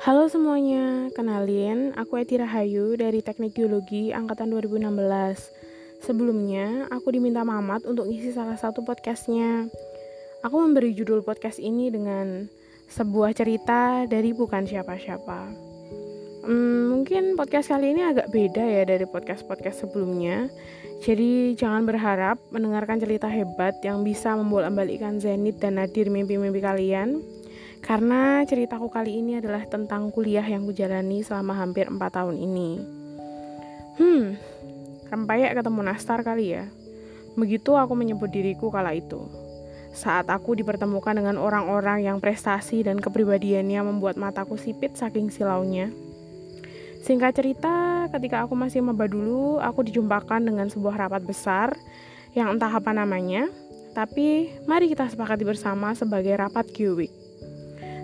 Halo semuanya, kenalin aku Eti Rahayu dari Teknik Geologi Angkatan 2016. Sebelumnya, aku diminta Mamat untuk ngisi salah satu podcastnya. Aku memberi judul podcast ini dengan sebuah cerita dari bukan siapa-siapa. Mungkin podcast kali ini agak beda ya dari podcast-podcast sebelumnya. Jadi jangan berharap mendengarkan cerita hebat yang bisa membolak-balikkan zenit dan nadir mimpi-mimpi kalian. Karena ceritaku kali ini adalah tentang kuliah yang kujalani selama hampir 4 tahun ini. Rempeyek ketemu nastar kali ya. Begitu aku menyebut diriku kala itu. Saat aku dipertemukan dengan orang-orang yang prestasi dan kepribadiannya membuat mataku sipit saking silaunya. Singkat cerita, ketika aku masih maba dulu, aku dijumpakan dengan sebuah rapat besar yang entah apa namanya, tapi mari kita sepakati bersama sebagai rapat Geowik.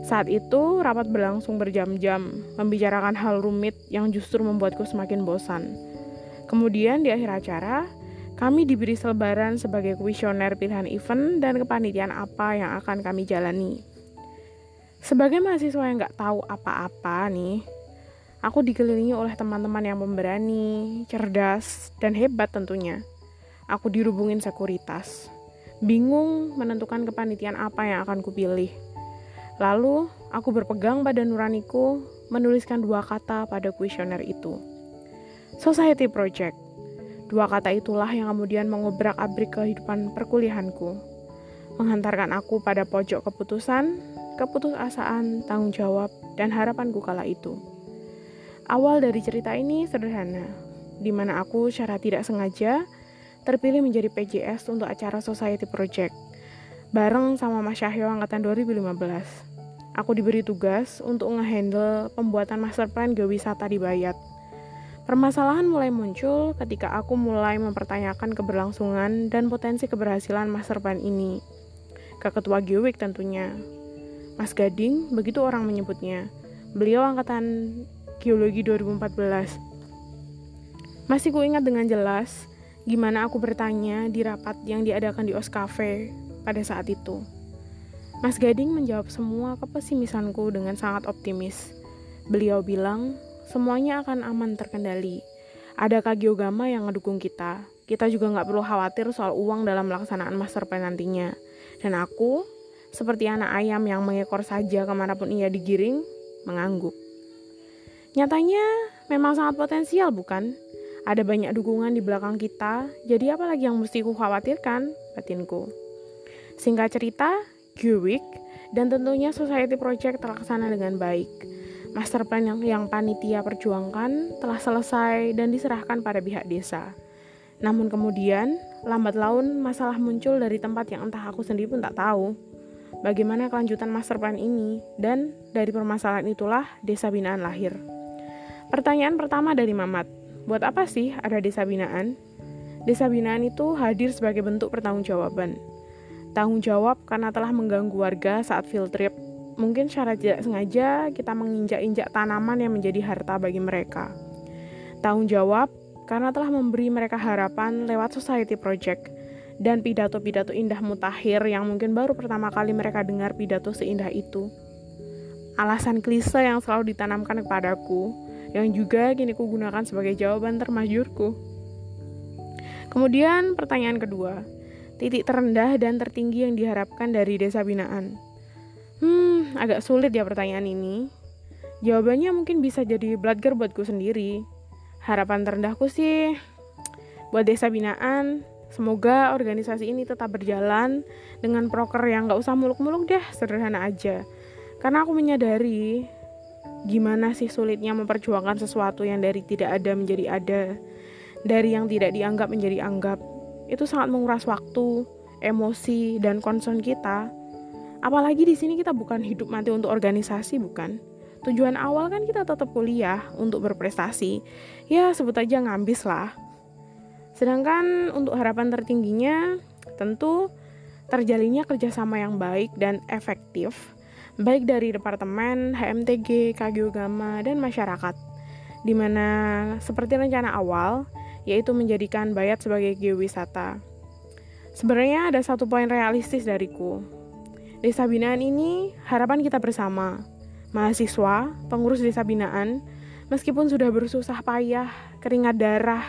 Saat itu, rapat berlangsung berjam-jam, membicarakan hal rumit yang justru membuatku semakin bosan. Kemudian di akhir acara, kami diberi selebaran sebagai kuesioner pilihan event dan kepanitiaan apa yang akan kami jalani. Sebagai mahasiswa yang gak tahu apa-apa nih, aku dikelilingi oleh teman-teman yang pemberani, cerdas, dan hebat tentunya. Aku dirubungin sekuritas, bingung menentukan kepanitiaan apa yang akan kupilih. Lalu, aku berpegang pada nuraniku menuliskan 2 kata pada kuesioner itu. Society Project. 2 kata itulah yang kemudian mengobrak-abrik kehidupan perkuliahanku. Menghantarkan aku pada pojok keputusan, keputusasaan, tanggung jawab, dan harapanku kala itu. Awal dari cerita ini sederhana, di mana aku secara tidak sengaja terpilih menjadi PJS untuk acara Society Project. Bareng sama Mas Syahyo angkatan 2015. Aku diberi tugas untuk ngehandle pembuatan master plan geowisata di Bayat. Permasalahan mulai muncul ketika aku mulai mempertanyakan keberlangsungan dan potensi keberhasilan master plan ini. Ke Ketua Geowik tentunya. Mas Gading, begitu orang menyebutnya. Beliau angkatan Geologi 2014. Masih kuingat dengan jelas gimana aku bertanya di rapat yang diadakan di OS Cafe pada saat itu. Mas Gading menjawab semua kepesimisanku dengan sangat optimis. Beliau bilang, semuanya akan aman terkendali. Ada Kak Geogama yang ngedukung kita. Kita juga gak perlu khawatir soal uang dalam pelaksanaan master plan nantinya. Dan aku, seperti anak ayam yang mengekor saja kemanapun ia digiring, mengangguk. Nyatanya, memang sangat potensial bukan? Ada banyak dukungan di belakang kita, jadi apalagi yang mesti ku khawatirkan, batinku. Singkat cerita, Geowik dan tentunya Society Project terlaksana dengan baik. Master plan yang panitia perjuangkan telah selesai dan diserahkan pada pihak desa. Namun kemudian, lambat laun masalah muncul dari tempat yang entah aku sendiri pun tak tahu. Bagaimana kelanjutan master plan ini, dan dari permasalahan itulah desa binaan lahir. Pertanyaan pertama dari Mamat, buat apa sih ada desa binaan? Desa binaan itu hadir sebagai bentuk pertanggungjawaban. Tanggung jawab karena telah mengganggu warga saat field trip. Mungkin secara tidak sengaja kita menginjak-injak tanaman yang menjadi harta bagi mereka. Tanggung jawab karena telah memberi mereka harapan lewat Society Project dan pidato-pidato indah mutakhir yang mungkin baru pertama kali mereka dengar pidato seindah itu. Alasan klise yang selalu ditanamkan kepadaku, yang juga kini kugunakan sebagai jawaban termasyhurku. Kemudian pertanyaan kedua, titik terendah dan tertinggi yang diharapkan dari desa binaan. Agak sulit ya pertanyaan ini. Jawabannya mungkin bisa jadi blatger buatku sendiri. Harapan terendahku sih, buat desa binaan, semoga organisasi ini tetap berjalan dengan proker yang gak usah muluk-muluk deh, sederhana aja. Karena aku menyadari gimana sih sulitnya memperjuangkan sesuatu yang dari tidak ada menjadi ada, dari yang tidak dianggap menjadi anggap. Itu sangat menguras waktu, emosi, dan concern kita. Apalagi di sini kita bukan hidup mati untuk organisasi, bukan? Tujuan awal kan kita tetap kuliah untuk berprestasi. Ya, sebut aja ngambis lah. Sedangkan untuk harapan tertingginya, tentu terjalinnya kerjasama yang baik dan efektif, baik dari Departemen, HMTG, Kageogama, dan masyarakat. Dimana seperti rencana awal, yaitu menjadikan Bayat sebagai geowisata. Sebenarnya ada satu poin realistis dariku. Desa binaan ini harapan kita bersama. Mahasiswa, pengurus desa binaan, meskipun sudah bersusah payah, keringat darah,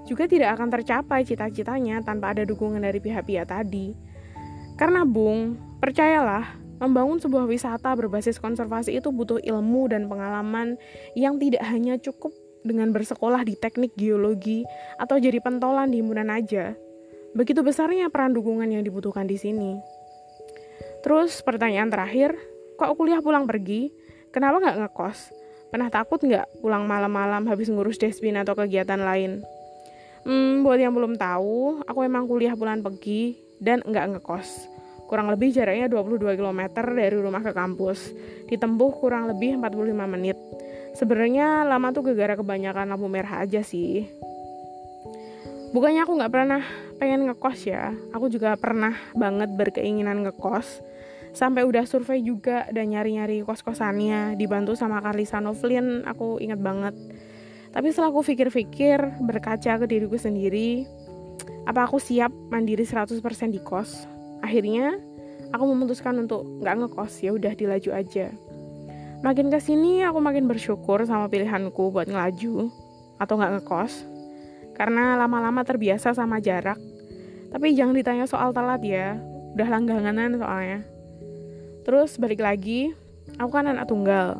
juga tidak akan tercapai cita-citanya tanpa ada dukungan dari pihak-pihak tadi. Karena Bung, percayalah, membangun sebuah wisata berbasis konservasi itu butuh ilmu dan pengalaman yang tidak hanya cukup dengan bersekolah di teknik geologi atau jadi pentolan di himpunan aja. Begitu besarnya peran dukungan yang dibutuhkan di sini. Terus pertanyaan terakhir, kok kuliah pulang pergi? Kenapa nggak ngekos? Pernah takut nggak pulang malam-malam habis ngurus desbin atau kegiatan lain? Buat yang belum tahu, aku emang kuliah pulang pergi dan nggak ngekos. Kurang lebih jaraknya 22 km dari rumah ke kampus. Ditempuh kurang lebih 45 menit. Sebenarnya lama tuh gara-gara kebanyakan lampu merah aja sih. Bukannya aku nggak pernah pengen ngekos ya. Aku juga pernah banget berkeinginan ngekos. Sampai udah survei juga dan nyari-nyari kos-kosannya. Dibantu sama Karlisa Novlin, aku ingat banget. Tapi setelah aku pikir-pikir, berkaca ke diriku sendiri, apa aku siap mandiri 100% di kos? Akhirnya, aku memutuskan untuk nggak ngekos, ya udah dilaju aja. Makin kesini, aku makin bersyukur sama pilihanku buat ngelaju atau nggak ngekos, karena lama-lama terbiasa sama jarak. Tapi jangan ditanya soal telat ya, udah langganan soalnya. Terus balik lagi, aku kan anak tunggal.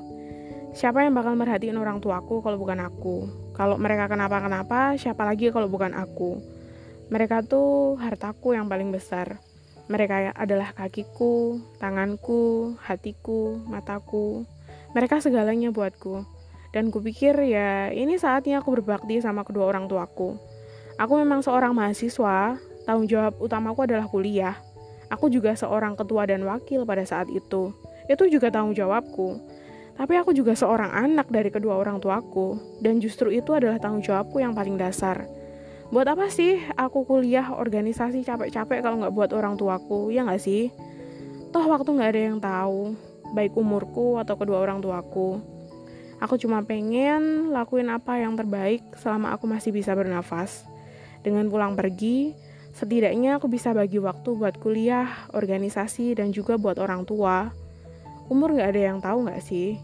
Siapa yang bakal merhatiin orang tuaku kalau bukan aku? Kalau mereka kenapa-kenapa, siapa lagi kalau bukan aku? Mereka tuh hartaku yang paling besar. Mereka adalah kakiku, tanganku, hatiku, mataku. Mereka segalanya buatku. Dan kupikir ya ini saatnya aku berbakti sama kedua orang tuaku. Aku memang seorang mahasiswa, tanggung jawab utamaku adalah kuliah. Aku juga seorang ketua dan wakil pada saat itu. Itu juga tanggung jawabku. Tapi aku juga seorang anak dari kedua orang tuaku. Dan justru itu adalah tanggung jawabku yang paling dasar. Buat apa sih aku kuliah organisasi capek-capek kalau nggak buat orang tuaku, ya nggak sih? Toh waktu nggak ada yang tahu, baik umurku atau kedua orang tuaku. Aku cuma pengen lakuin apa yang terbaik selama aku masih bisa bernafas. Dengan pulang pergi, setidaknya aku bisa bagi waktu buat kuliah, organisasi, dan juga buat orang tua. Umur nggak ada yang tahu nggak sih?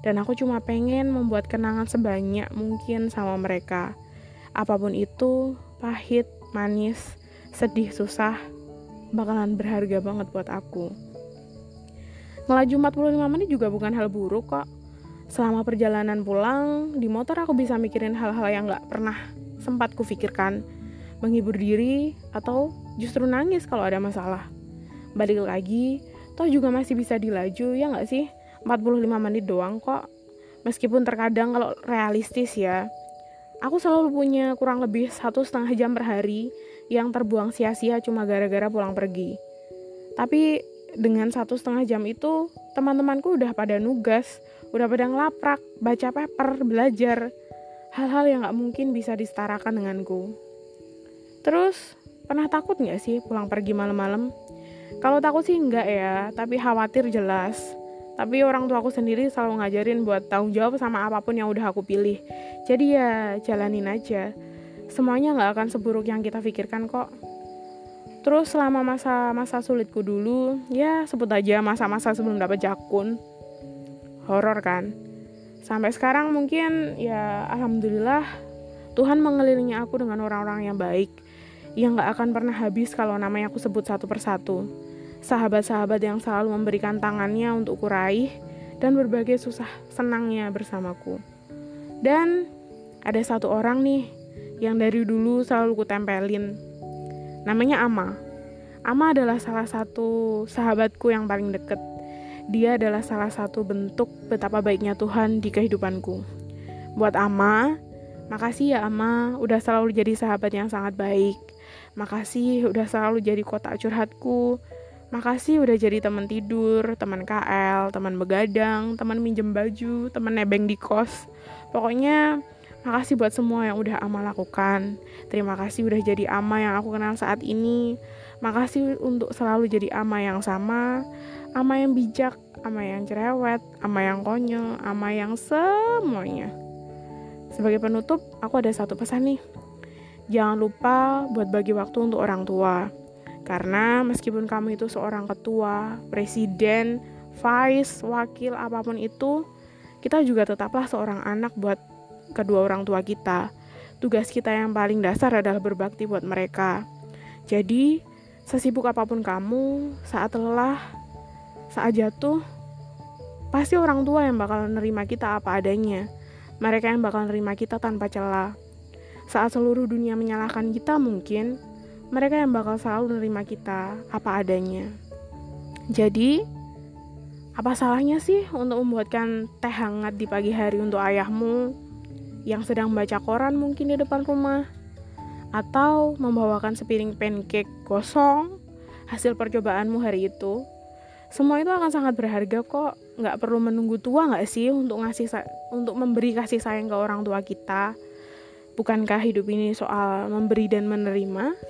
Dan aku cuma pengen membuat kenangan sebanyak mungkin sama mereka. Apapun itu, pahit, manis, sedih, susah, bakalan berharga banget buat aku. Ngelaju 45 menit juga bukan hal buruk kok. Selama perjalanan pulang, di motor aku bisa mikirin hal-hal yang gak pernah sempat kufikirkan. Menghibur diri, atau justru nangis kalau ada masalah. Balik lagi, toh juga masih bisa dilaju, ya gak sih? 45 menit doang kok. Meskipun terkadang kalau realistis ya, aku selalu punya kurang lebih 1,5 jam per hari yang terbuang sia-sia cuma gara-gara pulang pergi. Tapi dengan 1,5 jam itu, teman-temanku udah pada nugas, udah pada ngelaprak, baca paper, belajar. Hal-hal yang gak mungkin bisa disetarakan denganku. Terus, pernah takut gak sih pulang pergi malam-malam? Kalau takut sih enggak ya, tapi khawatir jelas. Tapi orang tua aku sendiri selalu ngajarin buat tanggung jawab sama apapun yang udah aku pilih. Jadi ya jalanin aja. Semuanya gak akan seburuk yang kita pikirkan kok. Terus selama masa-masa sulitku dulu, ya sebut aja masa-masa sebelum dapat jakun. Horor kan? Sampai sekarang mungkin ya alhamdulillah Tuhan mengelilingi aku dengan orang-orang yang baik, yang gak akan pernah habis kalau namanya aku sebut satu persatu. Sahabat-sahabat yang selalu memberikan tangannya untuk kuraih dan berbagai susah senangnya bersamaku. Dan ada satu orang nih yang dari dulu selalu kutempelin. Namanya Ama. Ama adalah salah satu sahabatku yang paling deket. Dia adalah salah satu bentuk betapa baiknya Tuhan di kehidupanku. Buat Ama, makasih ya Ama, udah selalu jadi sahabat yang sangat baik. Makasih udah selalu jadi kotak curhatku. Makasih udah jadi teman tidur, teman KL, teman begadang, teman minjem baju, teman nebeng di kos. Pokoknya makasih buat semua yang udah Ama lakukan. Terima kasih udah jadi Ama yang aku kenal saat ini. Makasih untuk selalu jadi Ama yang sama, Ama yang bijak, Ama yang cerewet, Ama yang konyol, Ama yang semuanya. Sebagai penutup, aku ada satu pesan nih. Jangan lupa buat bagi waktu untuk orang tua. Karena meskipun kamu itu seorang ketua, presiden, vice, wakil, apapun itu, kita juga tetaplah seorang anak buat kedua orang tua kita. Tugas kita yang paling dasar adalah berbakti buat mereka. Jadi, sesibuk apapun kamu, saat lelah, saat jatuh, pasti orang tua yang bakal nerima kita apa adanya. Mereka yang bakal nerima kita tanpa celah. Saat seluruh dunia menyalahkan kita mungkin, mereka yang bakal selalu nerima kita apa adanya. Jadi, apa salahnya sih untuk membuatkan teh hangat di pagi hari untuk ayahmu yang sedang baca koran mungkin di depan rumah? Atau membawakan sepiring pancake gosong hasil percobaanmu hari itu? Semua itu akan sangat berharga kok. Nggak perlu menunggu tua nggak sih untuk memberi kasih sayang ke orang tua kita? Bukankah hidup ini soal memberi dan menerima?